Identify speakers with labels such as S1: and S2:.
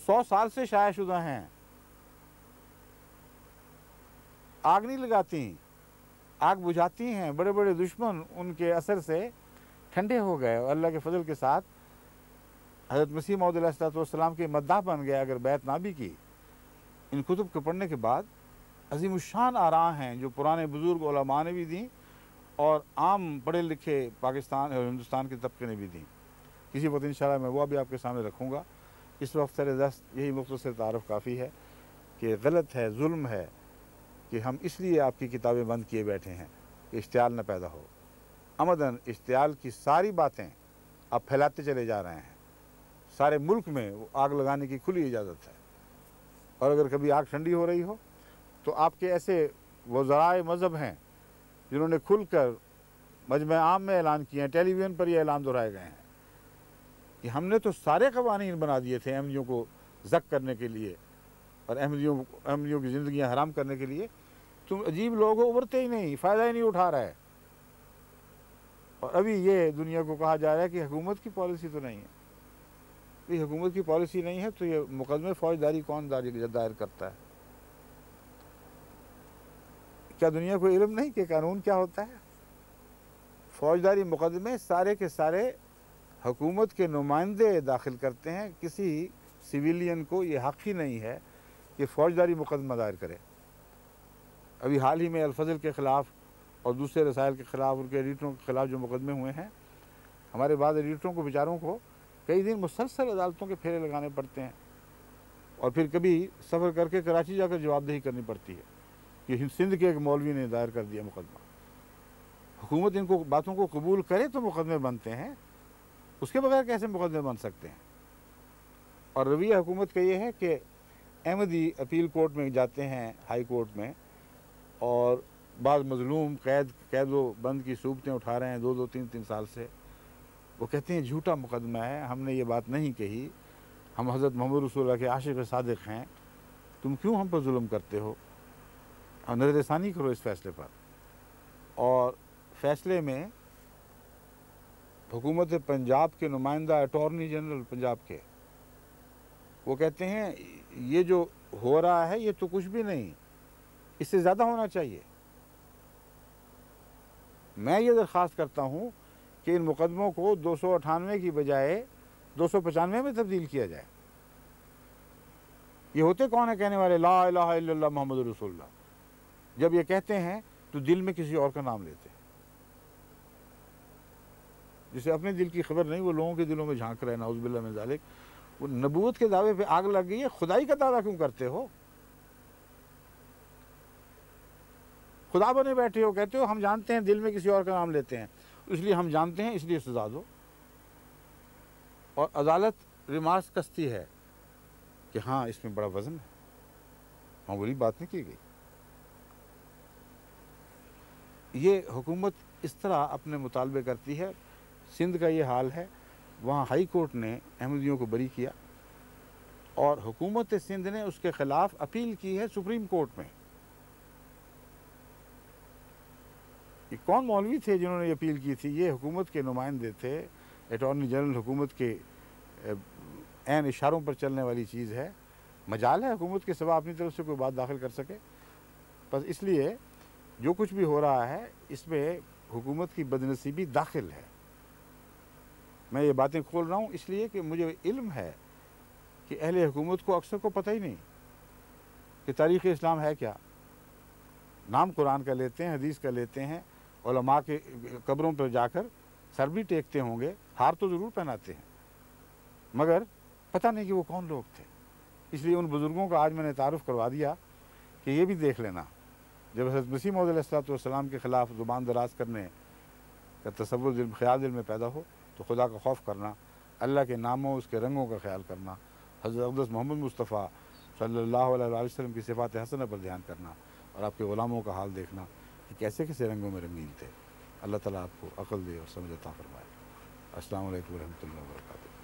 S1: 100 साल से शाया शुदा हैं, आग नहीं लगाती, आग बुझाती हैं। बड़े बड़े दुश्मन उनके असर से ठंडे हो गए और अल्लाह के फजल के साथ हज़रत मसीह मौऊद अलैहिस्सलाम के मद्दाह बन गया अगर बैत ना भी की। इन कुतुब को पढ़ने के बाद अज़ीमुश्शान आरा हैं जो पुराने बुज़ुर्ग उलमा ने भी दी और आम पढ़े लिखे पाकिस्तान और हिंदुस्तान के तबके ने भी दी। किसी वक्त इंशाअल्लाह मैं वो भी आपके सामने रखूँगा। इस वक्त सर दस्त यही मुख्तसर तारफ़ काफ़ी है कि गलत है, जुल्म है कि हम इसलिए आपकी किताबें बंद किए बैठे हैं कि इश्तियाल न पैदा हो। अमदन इश्तियाल की सारी बातें आप फैलाते चले जा रहे हैं। सारे मुल्क में वो आग लगाने की खुली इजाज़त है और अगर कभी आग ठंडी हो रही हो तो आपके ऐसे वज़राए मज़हब हैं जिन्होंने खुलकर मजमे आम में ऐलान किए हैं, टेलीविज़न पर ये ऐलान दोहराए गए हैं कि हमने तो सारे क़वानीन बना दिए थे अहमदियों को ज़क करने के लिए और अहमदियों की ज़िंदगियाँ हराम करने के लिए। तुम अजीब लोग हो, उभरते ही नहीं, फ़ायदा ही नहीं उठा रहा है। और अभी ये दुनिया को कहा जा रहा है कि हुकूमत की पॉलिसी तो नहीं है। ये हुकूमत की पॉलिसी नहीं है तो ये मुकदमे फ़ौजदारी कौन दायर करता है? क्या दुनिया को इल्म नहीं कि कानून क्या होता है? फ़ौजदारी मुकदमे सारे के सारे हुकूमत के नुमाइंदे दाखिल करते हैं। किसी सिविलियन को ये हक़ ही नहीं है कि फ़ौजदारी मुकदमा दायर करे। अभी हाल ही में अल-फज़ल के ख़िलाफ़ और दूसरे रसायल के ख़िलाफ़, उनके एडिटरों के ख़िलाफ़ जो मुकदमे हुए हैं, हमारे बाद एडिटरों को बेचारों को कई दिन मुसलसल अदालतों के फेरे लगाने पड़ते हैं और फिर कभी सफ़र करके कराची जाकर जवाबदेही करनी पड़ती है कि सिंध के एक मौलवी ने दायर कर दिया मुकदमा। हुकूमत इनको बातों को कबूल करे तो मुकदमे बनते हैं, उसके बगैर कैसे मुकदमे बन सकते हैं? और रवैया हुकूमत का ये है कि अहमदी अपील कोर्ट में जाते हैं, हाई कोर्ट में, और बाद मज़लूम कैद व बंद की सूबतें उठा रहे हैं 2-2, 3-3 साल से। वो कहते हैं झूठा मुकदमा है, हमने ये बात नहीं कही, हम हज़रत मोहम्मद रसूलुल्लाह के आशिक़ सादिक़ हैं, तुम क्यों हम पर जुल्म करते हो? और नज़रसानी करो इस फ़ैसले पर। और फ़ैसले में हुकूमत पंजाब के नुमाइंदा अटॉर्नी जनरल पंजाब के, वो कहते हैं ये जो हो रहा है ये तो कुछ भी नहीं, इससे ज़्यादा होना चाहिए। मैं ये दरख्वास्त करता हूँ कि इन मुकदमों को 298 की बजाय 295 में तब्दील किया जाए। ये होते कौन है कहने वाले ला इलाहा इल्लल्लाह मुहम्मद रसूलुल्लाह? जब ये कहते हैं तो दिल में किसी और का नाम लेते हैं। जिसे अपने दिल की खबर नहीं, वो लोगों के दिलों में झांक रहे हैं, नाउज़ बिल्लाह मिन ज़ालिक। वो नबूवत के दावे पे आग लग गई है, खुदाई का दावा क्यों करते हो? खुदा बने बैठे हो, कहते हो हम जानते हैं, दिल में किसी और का नाम लेते हैं, इसलिए हम जानते हैं, इसलिए सजा दो। और अदालत रिमार्क्स कसती है कि हाँ इसमें बड़ा वज़न है, मामूली बात नहीं की गई। ये हुकूमत इस तरह अपने मुतालबे करती है। सिंध का ये हाल है, वहाँ हाई कोर्ट ने अहमदियों को बरी किया और हुकूमत सिंध ने उसके ख़िलाफ़ अपील की है सुप्रीम कोर्ट में। ये कौन मौलवी थे जिन्होंने अपील की थी? ये हुकूमत के नुमाइंदे थे, अटॉर्नी जनरल। हुकूमत के ऐन इशारों पर चलने वाली चीज़ है। मजाल है हुकूमत के सिवा अपनी तरफ से कोई बात दाखिल कर सके? बस इसलिए जो कुछ भी हो रहा है इसमें हुकूमत की बदनसीबी दाखिल है। मैं ये बातें खोल रहा हूँ इसलिए कि मुझे इल्म है कि अहले हुकूमत को अक्सर को पता ही नहीं कि तारीख़ इस्लाम है क्या। नाम कुरान का लेते हैं, हदीस का लेते हैं, उलमा के कब्रों पर जाकर सर भी टेकते होंगे, हार तो ज़रूर पहनाते हैं, मगर पता नहीं कि वो कौन लोग थे। इसलिए उन बुज़ुर्गों का आज मैंने तारुफ़ करवा दिया कि ये भी देख लेना, जब हज़रत मसीह मौऊद अलैहिस्सलाम के ख़िलाफ़ ज़ुबान दराज करने का तसव्वुर ख़याल दिल में पैदा हो तो खुदा का खौफ करना, अल्लाह के नामों उसके रंगों का ख्याल करना, हज़रत अक़दस मोहम्मद मुस्तफ़ा सल्लल्लाहु अलैहि वसल्लम की सिफ़ात हसना पर ध्यान करना और आपके ग़ुलामों का हाल देखना कि कैसे कैसे रंगों में रंगीन थे। अल्लाह ताला आपको अक़ल दे और समझ अता फ़रमाए। अस्सलामु अलैकुम व रहमतुल्लाहि व बरकातुहू।